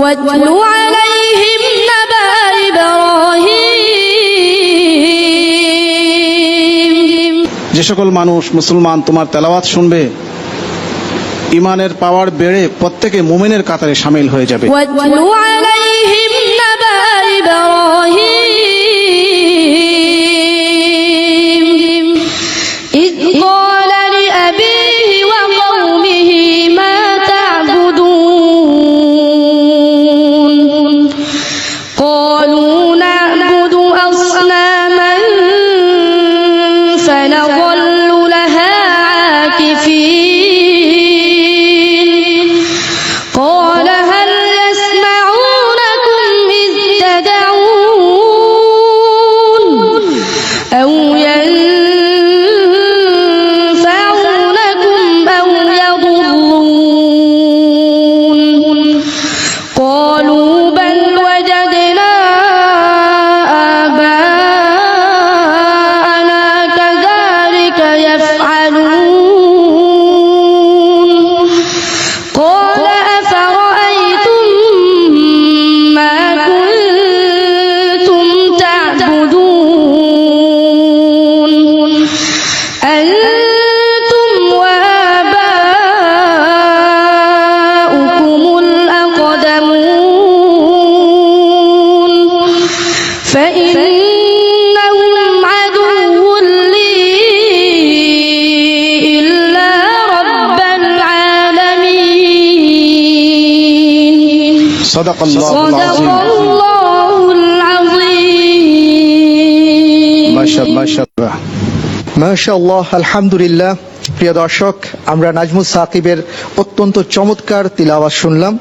واتل عليهم نبأ إبراهيم যে সকল মানুষ মুসলমান তোমার তেলাওয়াত শুনবে ঈমানের পাওয়ার বেড়ে প্রত্যেকে মুমিনের কাতারে শামিল হয়ে যাবে। واتل عليهم نبأ إبراهيم إذ قال لأبيه وقومه ما تعبدون قالوا نعبد أصناما فنظل لها عاكفين قال هل يسمعونكم إذ تدعون أو ينفعونكم أو يضرون قالوا بل وجدنا آباءنا كذلك يفعلون قال أفرأيتم ما كنتم تعبدون أنتم وآباؤكم الأقدمون فإنهم عدو لي إلا رب العالمين সাদাকাল্লাহুল صدق আযীম। الله العظيم মাশাআল্লাহ। মাশাআল্লাহ, আলহামদুলিল্লাহ। প্রিয় দর্শক, আমরা নাজমুস সাকিবের অত্যন্ত চমৎকার তিলাওয়াত শুনলাম।